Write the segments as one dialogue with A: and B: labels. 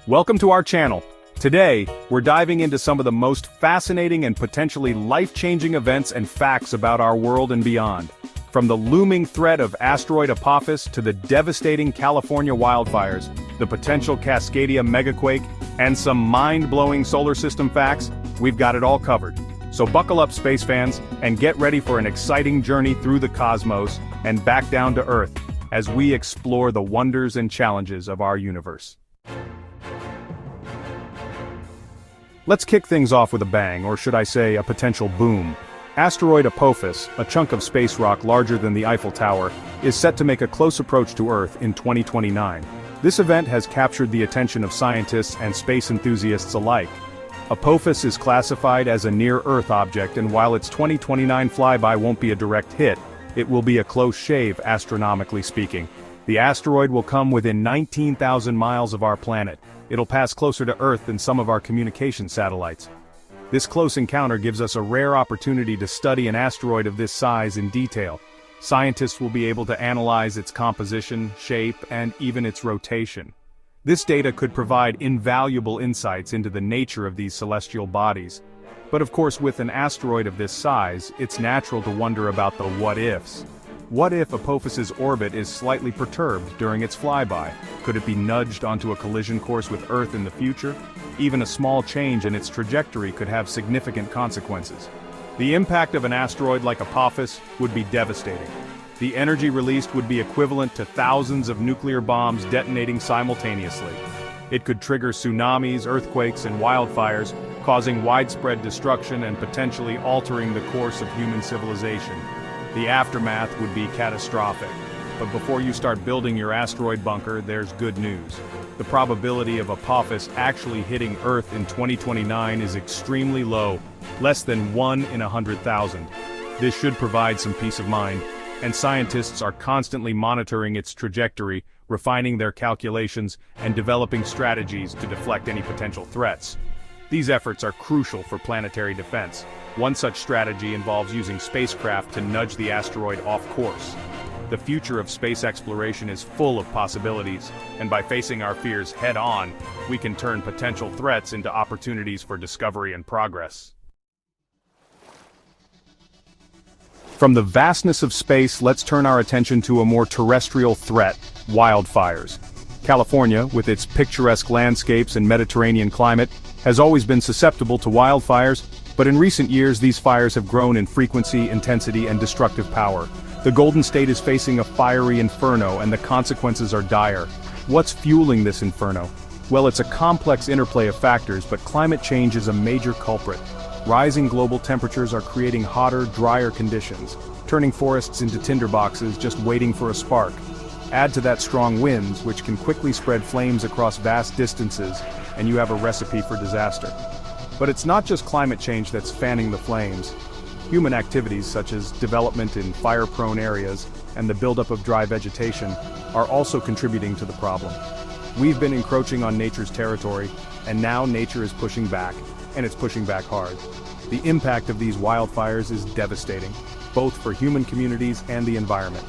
A: Welcome to our channel. Today, we're diving into some of the most fascinating and potentially life-changing events and facts about our world and beyond. From the looming threat of asteroid Apophis to the devastating California wildfires, the potential Cascadia Megaquake, and some mind-blowing solar system facts, we've got it all covered. So buckle up, space fans, and get ready for an exciting journey through the cosmos and back down to Earth as we explore the wonders and challenges of our universe. Let's kick things off with a bang, or should I say a potential boom. Asteroid Apophis, a chunk of space rock larger than the Eiffel Tower, is set to make a close approach to Earth in 2029. This event has captured the attention of scientists and space enthusiasts alike. Apophis is classified as a near-Earth object, and while its 2029 flyby won't be a direct hit, it will be a close shave astronomically speaking. The asteroid will come within 19,000 miles of our planet. It'll pass closer to Earth than some of our communication satellites. This close encounter gives us a rare opportunity to study an asteroid of this size in detail. Scientists will be able to analyze its composition, shape, and even its rotation. This data could provide invaluable insights into the nature of these celestial bodies. But of course, with an asteroid of this size, it's natural to wonder about the what-ifs. What if Apophis's orbit is slightly perturbed during its flyby? Could it be nudged onto a collision course with Earth in the future? Even a small change in its trajectory could have significant consequences. The impact of an asteroid like Apophis would be devastating. The energy released would be equivalent to thousands of nuclear bombs detonating simultaneously. It could trigger tsunamis, earthquakes, and wildfires, causing widespread destruction and potentially altering the course of human civilization. The aftermath would be catastrophic. But before you start building your asteroid bunker, there's good news. The probability of Apophis actually hitting Earth in 2029 is extremely low, less than 1 in 100,000. This should provide some peace of mind, and scientists are constantly monitoring its trajectory, refining their calculations, and developing strategies to deflect any potential threats. These efforts are crucial for planetary defense. One such strategy involves using spacecraft to nudge the asteroid off course. The future of space exploration is full of possibilities, and by facing our fears head-on, we can turn potential threats into opportunities for discovery and progress. From the vastness of space, let's turn our attention to a more terrestrial threat: wildfires. California, with its picturesque landscapes and Mediterranean climate, has always been susceptible to wildfires, but in recent years these fires have grown in frequency, intensity, and destructive power. The Golden State is facing a fiery inferno, and the consequences are dire. What's fueling this inferno? Well, it's a complex interplay of factors, but climate change is a major culprit. Rising global temperatures are creating hotter, drier conditions, turning forests into tinderboxes just waiting for a spark. Add to that strong winds, which can quickly spread flames across vast distances, and you have a recipe for disaster. But it's not just climate change that's fanning the flames. Human activities such as development in fire-prone areas and the buildup of dry vegetation are also contributing to the problem. We've been encroaching on nature's territory, and now nature is pushing back, and it's pushing back hard. The impact of these wildfires is devastating, both for human communities and the environment.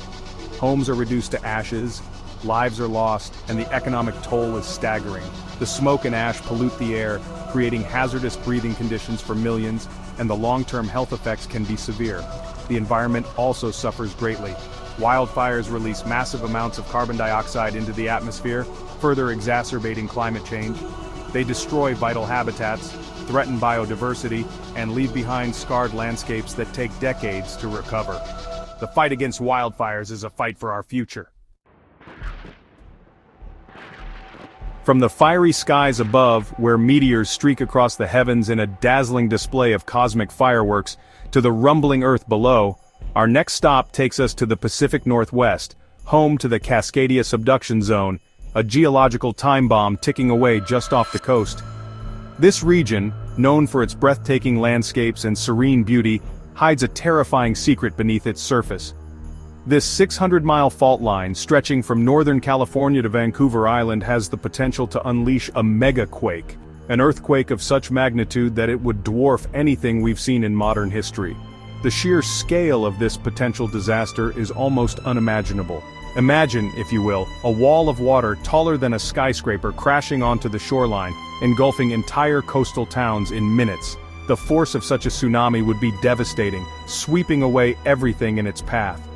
A: Homes are reduced to ashes, lives are lost, and the economic toll is staggering. The smoke and ash pollute the air, creating hazardous breathing conditions for millions, and the long-term health effects can be severe. The environment also suffers greatly. Wildfires release massive amounts of carbon dioxide into the atmosphere, further exacerbating climate change. They destroy vital habitats, threaten biodiversity, and leave behind scarred landscapes that take decades to recover. The fight against wildfires is a fight for our future. From the fiery skies above, where meteors streak across the heavens in a dazzling display of cosmic fireworks, to the rumbling Earth below, our next stop takes us to the Pacific Northwest, home to the Cascadia subduction zone, a geological time bomb ticking away just off the coast. This region, known for its breathtaking landscapes and serene beauty, hides a terrifying secret beneath its surface. This 600-mile fault line, stretching from Northern California to Vancouver Island, has the potential to unleash a megaquake, an earthquake of such magnitude that it would dwarf anything we've seen in modern history. The sheer scale of this potential disaster is almost unimaginable. Imagine, if you will, a wall of water taller than a skyscraper crashing onto the shoreline, engulfing entire coastal towns in minutes. The force of such a tsunami would be devastating, sweeping away everything in its path.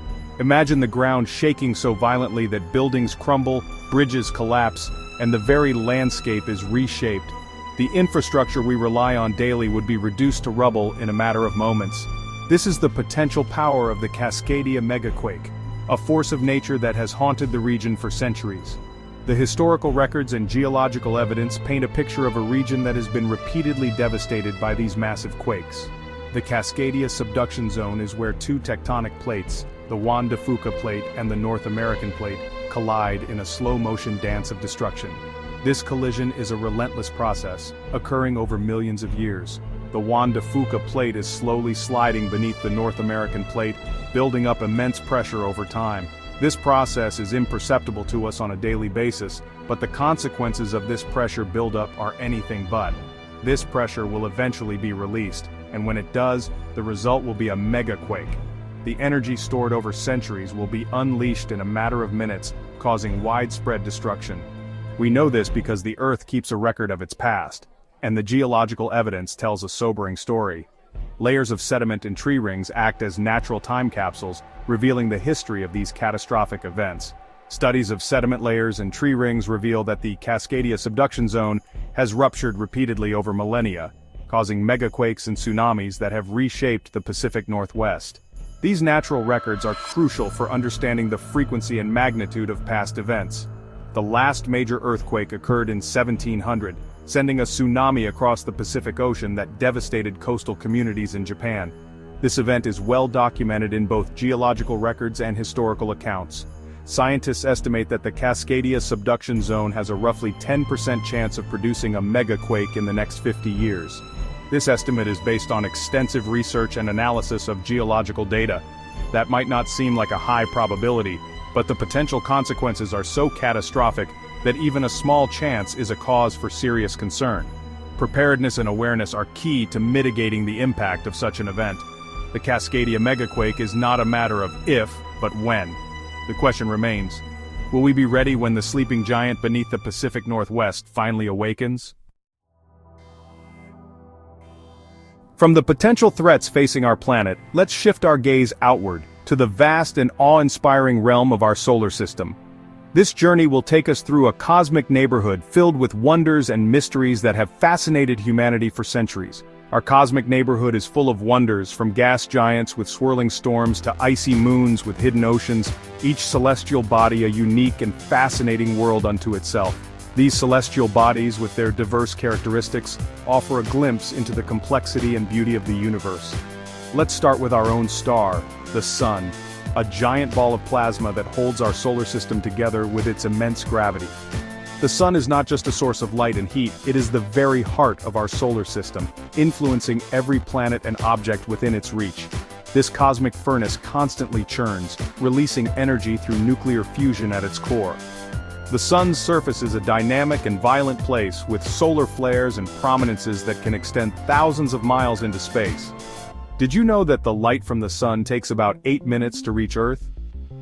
A: Imagine the ground shaking so violently that buildings crumble, bridges collapse, and the very landscape is reshaped. The infrastructure we rely on daily would be reduced to rubble in a matter of moments. This is the potential power of the Cascadia Megaquake, a force of nature that has haunted the region for centuries. The historical records and geological evidence paint a picture of a region that has been repeatedly devastated by these massive quakes. The Cascadia subduction zone is where two tectonic plates, the Juan de Fuca plate and the North American plate, collide in a slow-motion dance of destruction. This collision is a relentless process, occurring over millions of years. The Juan de Fuca plate is slowly sliding beneath the North American plate, building up immense pressure over time. This process is imperceptible to us on a daily basis, but the consequences of this pressure buildup are anything but. This pressure will eventually be released, and when it does, the result will be a megaquake. The energy stored over centuries will be unleashed in a matter of minutes, causing widespread destruction. We know this because the Earth keeps a record of its past, and the geological evidence tells a sobering story. Layers of sediment and tree rings act as natural time capsules, revealing the history of these catastrophic events. Studies of sediment layers and tree rings reveal that the Cascadia subduction zone has ruptured repeatedly over millennia, causing megaquakes and tsunamis that have reshaped the Pacific Northwest. These natural records are crucial for understanding the frequency and magnitude of past events. The last major earthquake occurred in 1700, sending a tsunami across the Pacific Ocean that devastated coastal communities in Japan. This event is well documented in both geological records and historical accounts. Scientists estimate that the Cascadia subduction zone has a roughly 10% chance of producing a megaquake in the next 50 years. This estimate is based on extensive research and analysis of geological data. That might not seem like a high probability, but the potential consequences are so catastrophic that even a small chance is a cause for serious concern. Preparedness and awareness are key to mitigating the impact of such an event. The Cascadia Megaquake is not a matter of if, but when. The question remains, will we be ready when the sleeping giant beneath the Pacific Northwest finally awakens? From the potential threats facing our planet, let's shift our gaze outward, to the vast and awe-inspiring realm of our solar system. This journey will take us through a cosmic neighborhood filled with wonders and mysteries that have fascinated humanity for centuries. Our cosmic neighborhood is full of wonders, from gas giants with swirling storms to icy moons with hidden oceans, each celestial body a unique and fascinating world unto itself. These celestial bodies, with their diverse characteristics, offer a glimpse into the complexity and beauty of the universe. Let's start with our own star, the Sun, a giant ball of plasma that holds our solar system together with its immense gravity. The Sun is not just a source of light and heat, it is the very heart of our solar system, influencing every planet and object within its reach. This cosmic furnace constantly churns, releasing energy through nuclear fusion at its core. The Sun's surface is a dynamic and violent place with solar flares and prominences that can extend thousands of miles into space. Did you know that the light from the Sun takes about 8 minutes to reach Earth?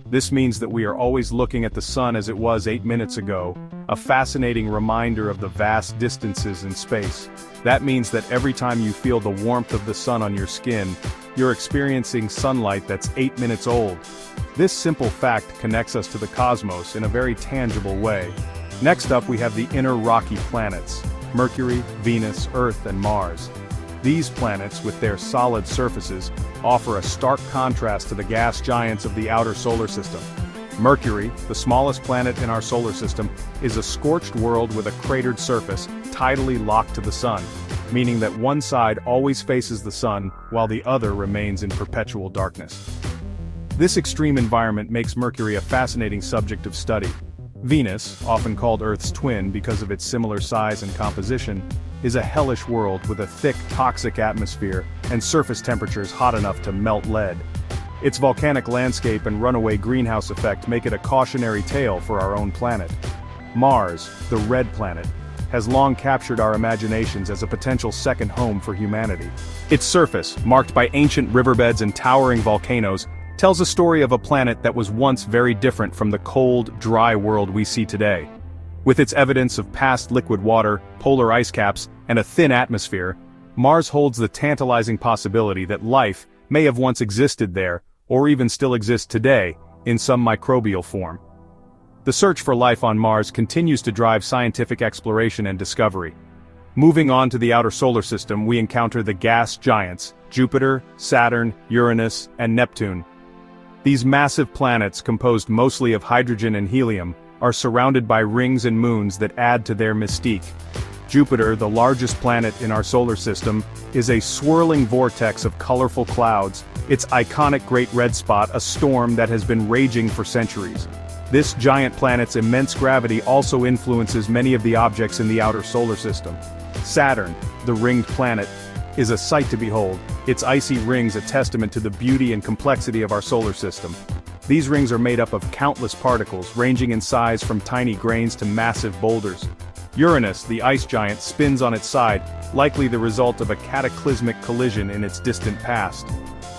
A: This means that we are always looking at the Sun as it was 8 minutes ago, a fascinating reminder of the vast distances in space. That means that every time you feel the warmth of the Sun on your skin, you're experiencing sunlight that's 8 minutes old. This simple fact connects us to the cosmos in a very tangible way. Next up, we have the inner rocky planets: Mercury, Venus, Earth, and Mars. These planets, with their solid surfaces, offer a stark contrast to the gas giants of the outer solar system. Mercury, the smallest planet in our solar system, is a scorched world with a cratered surface, tidally locked to the Sun, meaning that one side always faces the Sun while the other remains in perpetual darkness. This extreme environment makes Mercury a fascinating subject of study. Venus, often called Earth's twin because of its similar size and composition, is a hellish world with a thick, toxic atmosphere and surface temperatures hot enough to melt lead. Its volcanic landscape and runaway greenhouse effect make it a cautionary tale for our own planet. Mars, the red planet, has long captured our imaginations as a potential second home for humanity. Its surface, marked by ancient riverbeds and towering volcanoes, tells a story of a planet that was once very different from the cold, dry world we see today. With its evidence of past liquid water, polar ice caps, and a thin atmosphere, Mars holds the tantalizing possibility that life may have once existed there, or even still exists today, in some microbial form. The search for life on Mars continues to drive scientific exploration and discovery. Moving on to the outer solar system, we encounter the gas giants, Jupiter, Saturn, Uranus, and Neptune. These massive planets, composed mostly of hydrogen and helium, are surrounded by rings and moons that add to their mystique. Jupiter, the largest planet in our solar system, is a swirling vortex of colorful clouds, its iconic Great Red Spot a storm that has been raging for centuries. This giant planet's immense gravity also influences many of the objects in the outer solar system. Saturn, the ringed planet, is a sight to behold, its icy rings a testament to the beauty and complexity of our solar system. These rings are made up of countless particles, ranging in size from tiny grains to massive boulders. Uranus, the ice giant, spins on its side, likely the result of a cataclysmic collision in its distant past.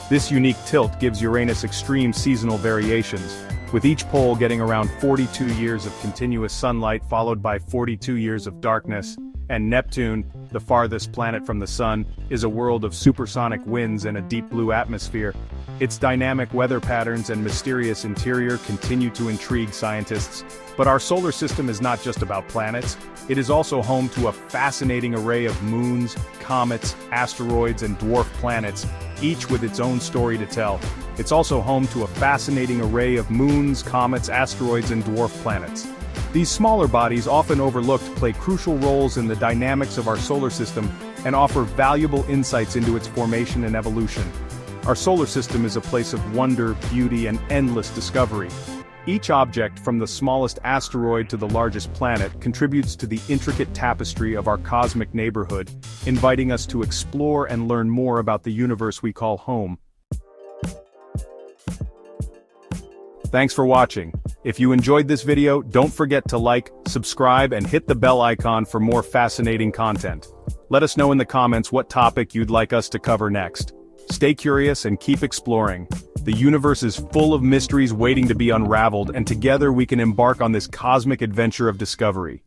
A: This unique tilt gives Uranus extreme seasonal variations, with each pole getting around 42 years of continuous sunlight followed by 42 years of darkness, and Neptune, the farthest planet from the Sun, is a world of supersonic winds and a deep blue atmosphere. Its dynamic weather patterns and mysterious interior continue to intrigue scientists. But our solar system is not just about planets, it is also home to a fascinating array of moons, comets, asteroids, and dwarf planets, each with its own story to tell. It's also home to a fascinating array of moons, comets, asteroids, and dwarf planets. These smaller bodies, often overlooked, play crucial roles in the dynamics of our solar system and offer valuable insights into its formation and evolution. Our solar system is a place of wonder, beauty, and endless discovery. Each object, from the smallest asteroid to the largest planet, contributes to the intricate tapestry of our cosmic neighborhood, inviting us to explore and learn more about the universe we call home. Thanks for watching. If you enjoyed this video, don't forget to like, subscribe, and hit the bell icon for more fascinating content. Let us know in the comments what topic you'd like us to cover next. Stay curious and keep exploring. The universe is full of mysteries waiting to be unraveled, and together we can embark on this cosmic adventure of discovery.